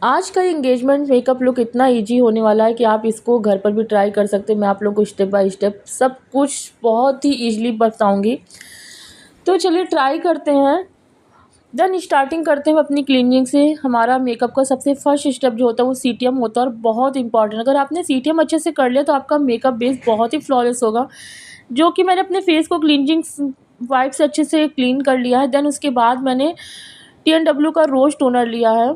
आज का engagement makeup look इतना इजी होने वाला है कि आप इसको घर पर भी ट्राई कर सकते हैं। मैं आप लोगों को स्टेप बाय स्टेप सब कुछ बहुत ही इजीली बताऊंगी। तो चलिए ट्राई करते हैं। देन स्टार्टिंग करते हैं अपनी क्लीनिंग से। हमारा मेकअप का सबसे फर्स्ट स्टेप जो होता है वो सीटीएम होता है और बहुत इंपॉर्टेंट। अगर आपने सीटीएम अच्छे से कर लिया तो आपका मेकअप बेस बहुत ही फ्लॉलेस होगा। जो कि मैंने अपने फेस को क्लींजिंग वाइप से अच्छे से क्लीन कर लिया है। देन उसके बाद मैंने TNW का रोज टोनर लिया है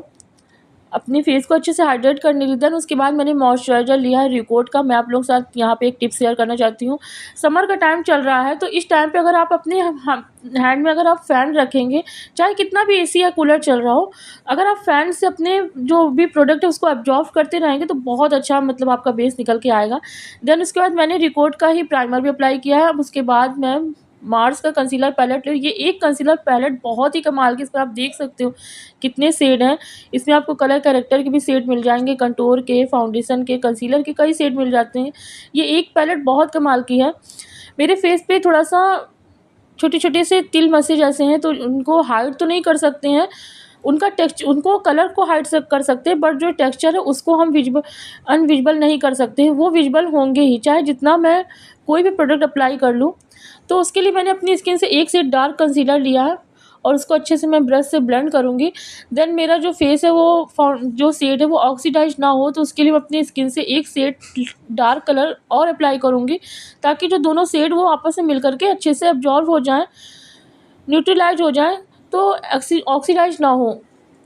अपने फेस को अच्छे से हाइड्रेट करने के लिए। देन उसके बाद मैंने मॉइस्चराइज़र लिया है रिकोट का। मैं आप लोगों के साथ यहाँ पे एक टिप शेयर करना चाहती हूँ। समर का टाइम चल रहा है तो इस टाइम पे अगर आप अपने हैंड में अगर आप फ़ैन रखेंगे, चाहे कितना भी एसी या कूलर चल रहा हो, अगर आप फ़ैन से अपने जो भी प्रोडक्ट है उसको एब्जॉर्ब करते रहेंगे तो बहुत अच्छा मतलब आपका बेस निकल के आएगा। देन उसके बाद मैंने रिकोट का ही प्राइमर भी अप्लाई किया है। अब उसके बाद मैं मार्स का कंसीलर पैलेट ले। ये एक कंसीलर पैलेट बहुत ही कमाल की, इसमें आप देख सकते हो कितने शेड हैं। इसमें आपको कलर कैरेक्टर के भी शेड मिल जाएंगे, कंटूर के, फाउंडेशन के, कंसीलर के कई शेड मिल जाते हैं। ये एक पैलेट बहुत कमाल की है। मेरे फेस पे थोड़ा सा छोटे छोटे से तिल मसे जैसे हैं तो उनको हाइड तो नहीं कर सकते हैं, उनका टेक्सचर, उनको कलर को हाइड कर सकते हैं, बट जो टेक्सचर है उसको हम अनविजिबल नहीं कर सकते हैं। वो विजिबल होंगे ही चाहे जितना मैं कोई भी प्रोडक्ट अप्लाई कर लूँ। तो उसके लिए मैंने अपनी स्किन से एक से डार्क कंसीलर लिया है और उसको अच्छे से मैं ब्रश से ब्लेंड करूँगी। देन मेरा जो फेस है वो जो शेड है वो ऑक्सीडाइज ना हो, तो उसके लिए मैं अपनी स्किन से एक शेड डार्क कलर और अप्लाई करूँगी ताकि जो दोनों शेड वो आपस में मिल करके अच्छे से एब्जॉर्ब हो जाएँ, न्यूट्रलाइज हो जाए, तो ऑक्सीडाइज ना हो।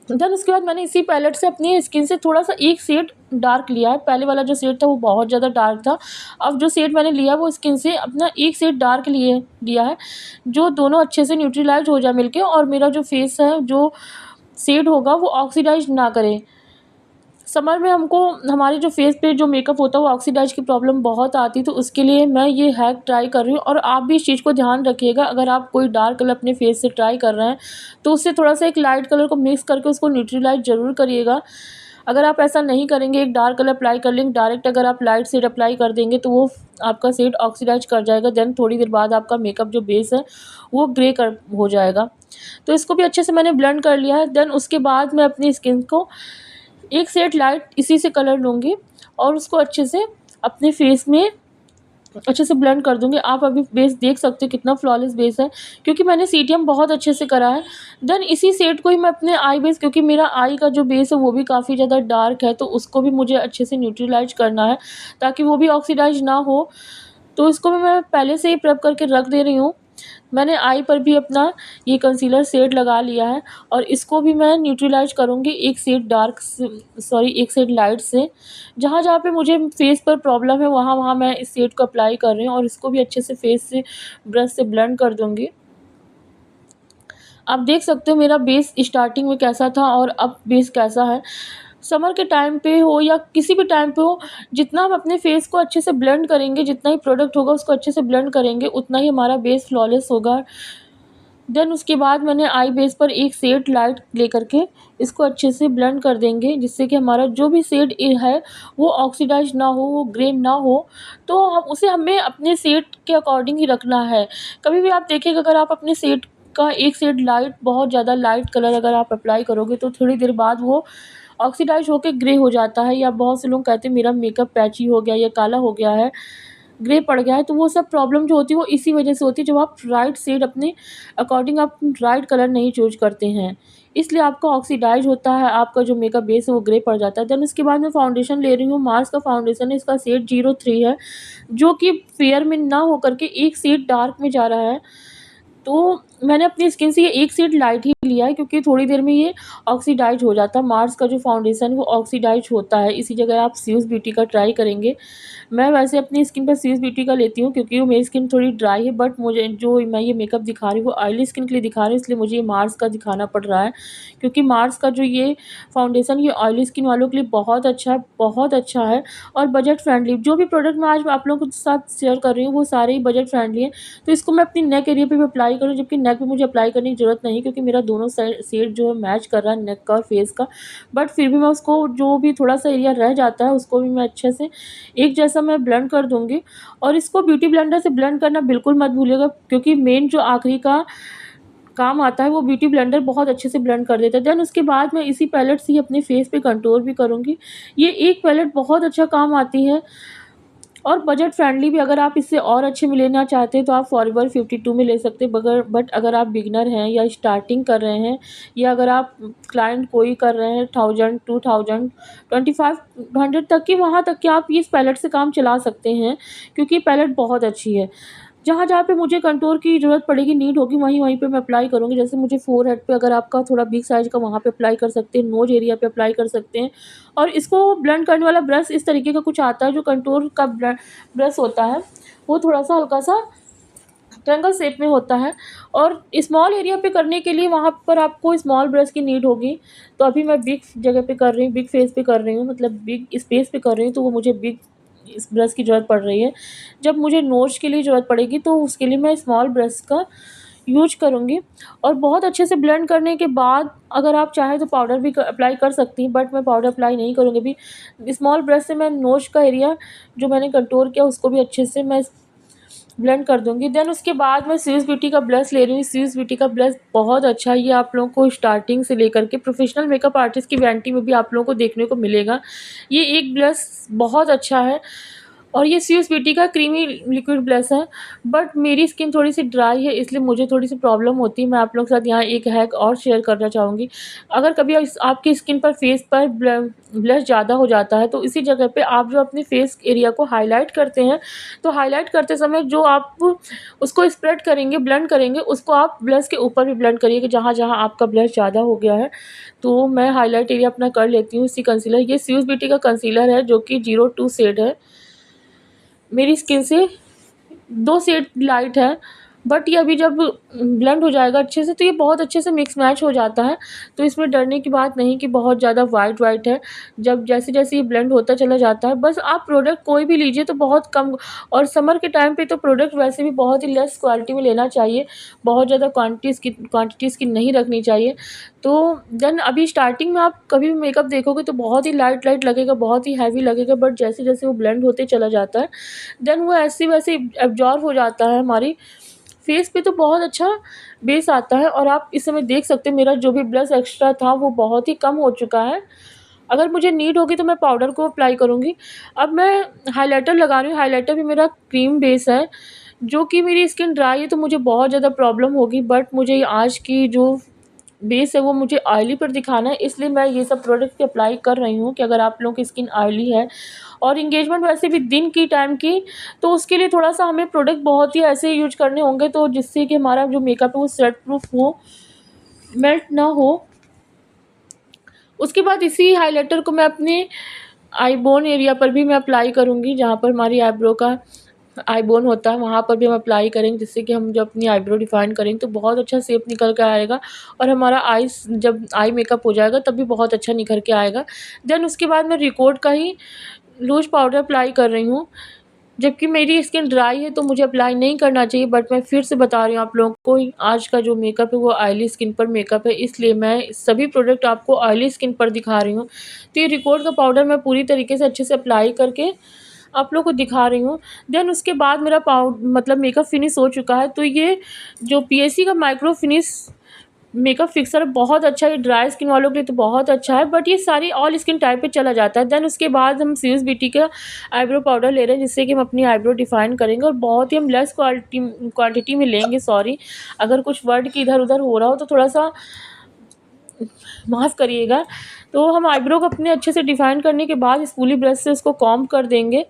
देन उसके बाद मैंने इसी पैलेट से अपनी स्किन से थोड़ा सा एक शेड डार्क लिया है। पहले वाला जो शेड था वो बहुत ज़्यादा डार्क था। अब जो शेड मैंने लिया वो स्किन से अपना एक शेड डार्क लिया है, जो दोनों अच्छे से न्यूट्रलाइज हो जाए मिलके, और मेरा जो फेस है जो शेड होगा वो ऑक्सीडाइज ना करे। समर में हमको हमारे जो फेस पे जो मेकअप होता है वो ऑक्सीडाइज की प्रॉब्लम बहुत आती है, तो उसके लिए मैं ये हैक ट्राई कर रही हूँ। और आप भी इस चीज़ को ध्यान रखिएगा, अगर आप कोई डार्क कलर अपने फेस से ट्राई कर रहे हैं तो उससे थोड़ा सा एक लाइट कलर को मिक्स करके उसको न्यूट्रलाइज ज़रूर करिएगा। अगर आप ऐसा नहीं करेंगे, एक डार्क कलर अप्लाई कर लेंगे, डायरेक्ट अगर आप लाइट शेड अप्लाई कर देंगे तो वो आपका शेड ऑक्सीडाइज कर जाएगा। देन थोड़ी देर बाद आपका मेकअप जो बेस है वो ग्रे कर हो जाएगा। तो इसको भी अच्छे से मैंने ब्लेंड कर लिया है। देन उसके बाद मैं अपनी स्किन को एक शेड लाइट इसी से कलर लूँगी और उसको अच्छे से अपने फेस में अच्छे से ब्लेंड कर दूँगी। आप अभी बेस देख सकते हो कितना फ्लॉलेस बेस है, क्योंकि मैंने सीटीएम बहुत अच्छे से करा है। देन इसी शेड को ही मैं अपने आई बेस, क्योंकि मेरा आई का जो बेस है वो भी काफ़ी ज़्यादा डार्क है, तो उसको भी मुझे अच्छे से न्यूट्रलाइज करना है ताकि वो भी ऑक्सीडाइज ना हो। तो इसको भी मैं पहले से ही प्रेप करके रख दे रही हूँ। मैंने आई पर भी अपना ये कंसीलर शेड लगा लिया है और इसको भी मैं न्यूट्रलाइज करूँगी एक शेड डार्क से, सॉरी एक शेड लाइट से। जहाँ जहाँ पे मुझे फेस पर प्रॉब्लम है वहाँ वहाँ मैं इस शेड को अप्लाई कर रही हूँ और इसको भी अच्छे से फेस से ब्रश से ब्लेंड कर दूँगी। आप देख सकते हो मेरा बेस स्टार्टिंग में कैसा था और अब बेस कैसा है। समर के टाइम पे हो या किसी भी टाइम पे हो, जितना हम अपने फेस को अच्छे से ब्लेंड करेंगे, जितना ही प्रोडक्ट होगा उसको अच्छे से ब्लेंड करेंगे, उतना ही हमारा बेस फ्लॉलेस होगा। देन उसके बाद मैंने आई बेस पर एक शेड लाइट लेकर के इसको अच्छे से ब्लेंड कर देंगे, जिससे कि हमारा जो भी शेड है वो ऑक्सीडाइज ना हो, वो ग्रे ना हो। तो हम उसे हमें अपने शेड के अकॉर्डिंग ही रखना है। कभी भी आप देखिएगा, अगर आप अपने शेड का एक शेड लाइट, बहुत ज़्यादा लाइट कलर अगर आप अप्लाई करोगे तो थोड़ी देर बाद वो ऑक्सीडाइज होकर ग्रे हो जाता है, या बहुत से लोग कहते हैं मेरा मेकअप पैची हो गया या काला हो गया है, ग्रे पड़ गया है। तो वो सब प्रॉब्लम जो होती है वो इसी वजह से होती है, जब आप राइट शेड अपने अकॉर्डिंग आप राइट कलर नहीं चूज करते हैं, इसलिए आपका ऑक्सीडाइज होता है, आपका जो मेकअप बेस है वो ग्रे पड़ जाता है। देन उसके बाद मैं फाउंडेशन ले रही हूँ, मार्स का फाउंडेशन है, इसका शेड 03 है, जो कि फेयर में ना होकर के एक शेड डार्क में जा रहा है। तो मैंने अपनी स्किन से ये एक शेड लाइट ही लिया है, क्योंकि थोड़ी देर में ये ऑक्सीडाइज हो जाता है। मार्स का जो फाउंडेशन है वो ऑक्सीडाइज होता है। इसी जगह आप स्यूज ब्यूटी का ट्राई करेंगे। मैं वैसे अपनी स्किन पर स्यूज ब्यूटी का लेती हूँ, क्योंकि वो मेरी स्किन थोड़ी ड्राई है, बट मुझे जो मैं ये मेकअप दिखा रही हूँ वो ऑयली स्किन के लिए दिखा रही हूँ, इसलिए मुझे ये मार्स का दिखाना पड़ रहा है। क्योंकि मार्स का जो ये फाउंडेशन ये ऑयली स्किन वालों के लिए बहुत अच्छा है, बहुत अच्छा है और बजट फ्रेंडली। जो भी प्रोडक्ट मैं आज आप लोगों के साथ शेयर कर रही हूँ वो सारे ही बजट फ्रेंडली हैं। तो इसको मैं अपनी नेक एरिया पे भी अप्लाई करूँ, जबकि नेक पे मुझे अप्लाई करने की ज़रूरत नहीं, क्योंकि मेरा दोनों साइड शेड जो है मैच कर रहा है नेक का और फेस का। बट फिर भी मैं उसको जो भी थोड़ा सा एरिया रह जाता है उसको भी मैं अच्छे से एक जैसा मैं ब्लेंड कर दूँगी। और इसको ब्यूटी ब्लेंडर से ब्लेंड करना बिल्कुल मत भूलिएगा, क्योंकि मेन जो आखिरी का काम आता है वो ब्यूटी ब्लेंडर बहुत अच्छे से ब्लेंड कर देता है। देन उसके बाद मैं इसी पैलेट से ही अपने फेस पे कंटूर भी करूँगी। ये एक पैलेट बहुत अच्छा काम आती है और बजट फ्रेंडली भी। अगर आप इससे और अच्छे में लेना चाहते हैं तो आप फॉरएवर 52 में ले सकते हैं, बट अगर आप बिगनर हैं या स्टार्टिंग कर रहे हैं, या अगर आप क्लाइंट कोई कर रहे हैं 1000, 2000, 2500 तक की, वहाँ तक कि आप इस पैलेट से काम चला सकते हैं, क्योंकि पैलेट बहुत अच्छी है। जहाँ जहाँ पे मुझे कंटूर की ज़रूरत पड़ेगी, नीड होगी, वहीं वहीं पे मैं अप्लाई करूँगी। जैसे मुझे फोरहेड पे अगर आपका थोड़ा बिग साइज़ का, वहाँ पे अप्लाई कर सकते हैं, नोज़ एरिया पे अप्लाई कर सकते हैं। और इसको ब्लेंड करने वाला ब्रश इस तरीके का कुछ आता है, जो कंटूर का ब्रश होता है, वो थोड़ा-सा हल्का-सा ट्रायंगल शेप में होता है। और स्मॉल एरिया पे करने के लिए वहाँ पर आपको स्मॉल ब्रश की नीड होगी। तो अभी मैं बिग जगह पे कर रही हूँ, बिग फेस पे कर रही हूँ, मतलब बिग स्पेस पे कर रही हूँ, तो वो मुझे बिग इस ब्रश की ज़रूरत पड़ रही है। जब मुझे नोज़ के लिए ज़रूरत पड़ेगी तो उसके लिए मैं स्मॉल ब्रश का यूज़ करूँगी। और बहुत अच्छे से ब्लेंड करने के बाद अगर आप चाहें तो पाउडर भी अप्लाई कर सकती हैं, बट मैं पाउडर अप्लाई नहीं करूँगी अभी। स्मॉल ब्रश से मैं नोज़ का एरिया जो मैंने कंटूर किया उसको भी अच्छे से मैं ब्लेंड कर दूँगी। देन उसके बाद मैं स्विस ब्यूटी का ब्लश ले रही हूँ। स्विस ब्यूटी का ब्लश बहुत अच्छा है, ये आप लोगों को स्टार्टिंग से लेकर के प्रोफेशनल मेकअप आर्टिस्ट की वैनिटी में भी आप लोगों को देखने को मिलेगा। ये एक ब्लश बहुत अच्छा है और ये स्विस ब्यूटी का क्रीमी लिक्विड ब्लश है। बट मेरी स्किन थोड़ी-सी ड्राई है, इसलिए मुझे थोड़ी-सी प्रॉब्लम होती है। मैं आप लोगों के साथ यहाँ एक हैक और शेयर करना चाहूँगी। अगर कभी आपकी स्किन पर, फेस पर ब्लश ज़्यादा हो जाता है, तो इसी जगह पे आप जो अपने फेस एरिया को हाइलाइट करते हैं, तो हाइलाइट करते समय जो आप उसको स्प्रेड करेंगे, ब्लेंड करेंगे, उसको आप ब्लश के ऊपर भी ब्लेंड करिए कि जहाँ-जहाँ आपका ब्लश ज़्यादा हो गया है। तो मैं हाइलाइट एरिया अपना कर लेती हूँ इसी कंसीलर, ये स्विस ब्यूटी का कंसीलर है जो कि 02 शेड है। मेरी स्किन से 2 शेड लाइट है, बट ये अभी जब ब्लेंड हो जाएगा अच्छे से तो ये बहुत अच्छे से मिक्स मैच हो जाता है। तो इसमें डरने की बात नहीं कि बहुत ज़्यादा वाइट है। जब जैसे-जैसे ये ब्लेंड होता चला जाता है, बस आप प्रोडक्ट कोई भी लीजिए तो बहुत कम, और समर के टाइम पे तो प्रोडक्ट वैसे भी बहुत ही लेस क्वालिटी में लेना चाहिए। बहुत ज़्यादा क्वांटिटीज़ की नहीं रखनी चाहिए। तो देन अभी स्टार्टिंग में आप कभी भी मेकअप देखोगे तो बहुत ही लाइट लगेगा, बहुत ही हैवी लगेगा, बट जैसे-जैसे वो ब्लेंड होते चला जाता है, देन वो ऐसे-वैसे एब्ज़ॉर्ब हो जाता है हमारी फेस पे, तो बहुत अच्छा बेस आता है। और आप इस समय देख सकते हैं मेरा जो भी ब्लश एक्स्ट्रा था वो बहुत ही कम हो चुका है। अगर मुझे नीड होगी तो मैं पाउडर को अप्लाई करूँगी। अब मैं हाइलाइटर लगा रही हूँ। हाइलाइटर भी मेरा क्रीम बेस है, जो कि मेरी स्किन ड्राई है तो मुझे बहुत ज़्यादा प्रॉब्लम होगी, बट मुझे आज की जो बेस है वो मुझे ऑयली पर दिखाना है, इसलिए मैं ये सब प्रोडक्ट अप्लाई कर रही हूँ कि अगर आप लोगों की स्किन ऑयली है और एंगेजमेंट वैसे भी दिन की टाइम की, तो उसके लिए थोड़ा-सा हमें प्रोडक्ट बहुत ही ऐसे यूज़ करने होंगे तो जिससे कि हमारा जो मेकअप है वो स्वेट प्रूफ हो, मेल्ट ना हो। उसके बाद इसी हाइलाइटर को मैं अपने आई बोन एरिया पर भी मैं अप्लाई करूँगी, जहाँ पर हमारी आईब्रो का आई बोन होता है वहाँ पर भी हम अप्लाई करेंगे, जिससे कि हम जब अपनी आईब्रो डिफ़ाइन करेंगे तो बहुत अच्छा शेप निकल के आएगा और हमारा आईज़ जब आई मेकअप हो जाएगा तब भी बहुत अच्छा निखर के आएगा। देन उसके बाद मैं रिकोड का ही लूज़ पाउडर अप्लाई कर रही हूँ। जबकि मेरी स्किन ड्राई है तो मुझे अप्लाई नहीं करना चाहिए, बट मैं फिर से बता रही हूँ आप लोगों को, आज का जो मेकअप है वो ऑयली स्किन पर मेकअप है, इसलिए मैं सभी प्रोडक्ट आपको ऑयली स्किन पर दिखा रही हूँ। तो ये रिकोड का पाउडर मैं पूरी तरीके से अच्छे से अप्लाई करके आप लोग को दिखा रही हूँ। देन उसके बाद मेरा मतलब मेकअप फिनिश हो चुका है। तो ये जो पीएससी का माइक्रो फिनिश मेकअप फिक्सर बहुत अच्छा है, ये ड्राई स्किन वालों के लिए तो बहुत अच्छा है, बट ये सारी ऑल स्किन टाइप पे चला जाता है। देन उसके बाद हम स्विस ब्यूटी का आईब्रो पाउडर ले रहे हैं, जिससे कि हम अपनी आईब्रो डिफाइन करेंगे और बहुत ही हम लेस क्वांटिटी में लेंगे। सॉरी अगर कुछ वर्ड की इधर-उधर हो रहा हो तो थोड़ा-सा माफ़ करिएगा। तो हम आईब्रो को अपने अच्छे से डिफ़ाइन करने के बाद स्पूली ब्रश से उसको कॉम्ब कर देंगे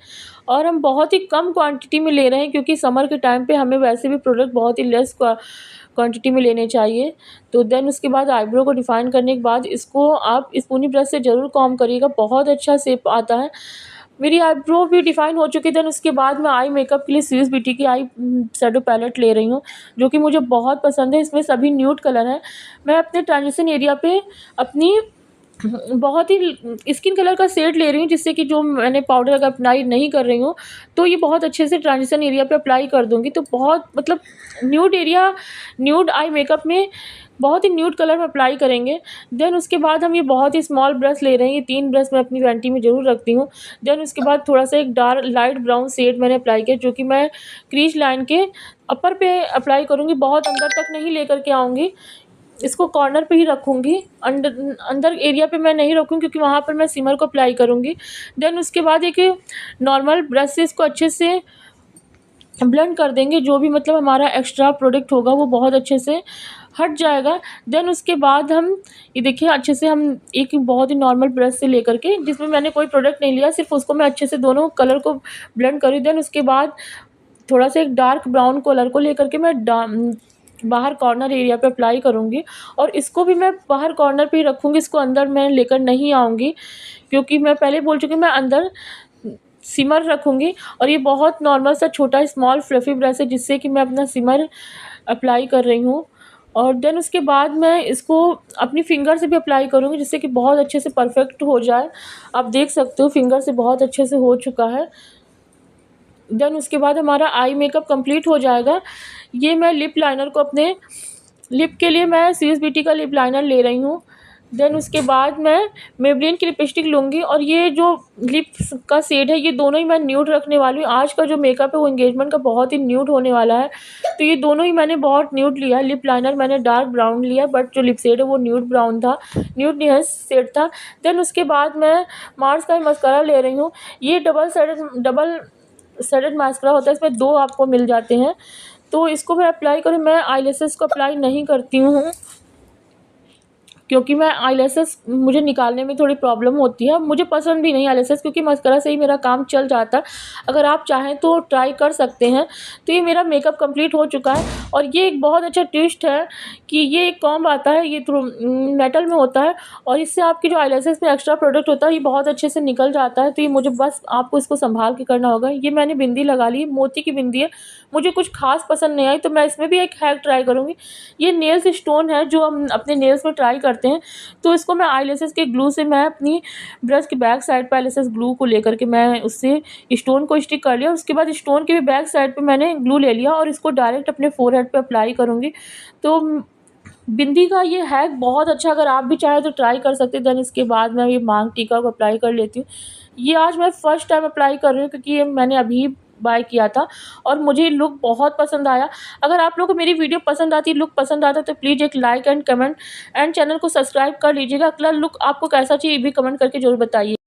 और हम बहुत ही कम क्वांटिटी में ले रहे हैं, क्योंकि समर के टाइम पे हमें वैसे भी प्रोडक्ट बहुत ही लेस क्वांटिटी में लेने चाहिए। तो देन उसके बाद आईब्रो को डिफ़ाइन करने के बाद इसको आप स्पूनी ब्रश से ज़रूर कॉम्ब करिएगा, बहुत अच्छा शेप आता है। मेरी आईब्रो भी डिफ़ाइन हो चुकी है। देन उसके बाद मैं आई मेकअप के लिए स्विस ब्यूटी की आई शैडो पैलेट ले रही हूँ, जो कि मुझे बहुत पसंद है। इसमें सभी न्यूड कलर हैं। मैं अपने ट्रांजिशन एरिया पे अपनी बहुत ही स्किन कलर का शेड ले रही हूँ, जिससे कि जो मैंने पाउडर अगर अप्लाई नहीं कर रही हूँ तो ये बहुत अच्छे से ट्रांजिशन एरिया पे अप्लाई कर दूँगी। तो बहुत मतलब nude area, nude eye makeup में बहुत ही न्यूड कलर में अप्लाई करेंगे। देन उसके बाद हम ये बहुत ही स्मॉल ब्रश ले रहे हैं, ये 3 ब्रश मैं अपनी वैनिटी में ज़रूर रखती हूँ। देन उसके बाद थोड़ा-सा एक डार्क लाइट ब्राउन शेड मैंने अप्लाई किया, जो कि मैं क्रीज लाइन के अपर पे अप्लाई करूँगी, बहुत अंदर तक नहीं लेकर के आऊँगी। इसको कॉर्नर पे ही रखूँगी, अंदर एरिया पे मैं नहीं रखूँगी, क्योंकि वहाँ पर मैं शिमर को अप्लाई करूँगी। देन उसके बाद एक नॉर्मल ब्रश से इसको अच्छे से ब्लेंड कर देंगे, जो भी मतलब हमारा एक्स्ट्रा प्रोडक्ट होगा वो बहुत अच्छे से हट जाएगा। देन उसके बाद हम ये देखिए अच्छे से हम एक बहुत ही नॉर्मल ब्रश से लेकर के, जिसमें मैंने कोई प्रोडक्ट नहीं लिया, सिर्फ उसको मैं अच्छे से दोनों कलर को ब्लेंड करी। देन उसके बाद थोड़ा-सा एक डार्क ब्राउन कलर को लेकर के मैं बाहर कॉर्नर एरिया पे अप्लाई करूँगी, और इसको भी मैं बाहर कॉर्नर पे ही रखूँगी, इसको अंदर मैं लेकर नहीं आऊँगी, क्योंकि मैं पहले बोल चुकी हूँ मैं अंदर सिमर रखूँगी। और ये बहुत नॉर्मल सा छोटा स्मॉल फ्लफ़ी ब्रश है, जिससे कि मैं अपना सिमर अप्लाई कर रही हूँ। और देन उसके बाद मैं इसको अपनी फ़िंगर से भी अप्लाई करूँगी, जिससे कि बहुत अच्छे से परफ़ेक्ट हो जाए। आप देख सकते हो फिंगर से बहुत अच्छे से हो चुका है। देन उसके बाद हमारा आई मेकअप कंप्लीट हो जाएगा। ये मैं लिप लाइनर को अपने लिप के लिए मैं सीएस ब्यूटी का लिप लाइनर ले रही हूँ। देन उसके बाद मैं मेबेलिन की लिपस्टिक लूँगी, और ये जो लिप्स का शेड है ये दोनों ही मैं न्यूड रखने वाली हूँ। आज का जो मेकअप है वो एंगेजमेंट का बहुत ही न्यूड होने वाला है, तो ये दोनों ही मैंने बहुत न्यूड लिया है। लिप लाइनर मैंने डार्क ब्राउन लिया, बट जो लिप शेड है वो न्यूड ब्राउन था, न्यूड नहीं शेड था। देन उसके बाद मैं मार्स का मस्कारा ले रही हूँ। ये डबल सेडेड मास्कारा होता है, इसमें 2 आपको मिल जाते हैं। तो इसको मैं अप्लाई करूँ, मैं आईलैशेस को अप्लाई नहीं करती हूँ, क्योंकि मैं आईलैशेस मुझे निकालने में थोड़ी प्रॉब्लम होती है। मुझे पसंद भी नहीं आईलैशेस, क्योंकि मस्कारा से ही मेरा काम चल जाता है। अगर आप चाहें तो ट्राई कर सकते हैं। तो ये मेरा मेकअप कंप्लीट हो चुका है, और ये एक बहुत अच्छा ट्विस्ट है कि ये एक कॉम्ब आता है, ये थ्रू मेटल में होता है, और इससे आपकी जो आईलैशेस में एक्स्ट्रा प्रोडक्ट होता है ये बहुत अच्छे से निकल जाता है। तो ये मुझे बस आपको इसको संभाल के करना होगा। ये मैंने बिंदी लगा ली, मोती की बिंदी है, मुझे कुछ खास पसंद नहीं आई, तो मैं इसमें भी एक हैक ट्राई करूँगी। ये नेल्स स्टोन है जो हम अपने नेल्स में ट्राई करते हैं, तो इसको मैं आईलैशेस के ग्लू से मैं अपनी ब्रश की बैक साइड पे आईलैशेस ग्लू को लेकर के मैं उससे स्टोन को स्टिक कर लिया। उसके बाद स्टोन के भी बैक साइड पे मैंने ग्लू ले लिया, और इसको डायरेक्ट अपने फोरहेड पे अप्लाई करूँगी। तो बिंदी का ये हैक बहुत अच्छा, अगर आप भी चाहें तो ट्राई कर सकते हैं। देन इसके बाद मैं ये मांग टीका को अप्लाई कर लेती हूँ। ये आज मैं फर्स्ट टाइम अप्लाई कर रही हूँ, क्योंकि ये मैंने अभी बाय किया था, और मुझे लुक बहुत पसंद आया। अगर आप लोगों को मेरी वीडियो पसंद आती है, लुक पसंद आता है, तो प्लीज़ एक like and comment and channel को सब्सक्राइब कर लीजिएगा। अगला लुक आपको कैसा चाहिए ये भी कमेंट करके ज़रूर बताइए।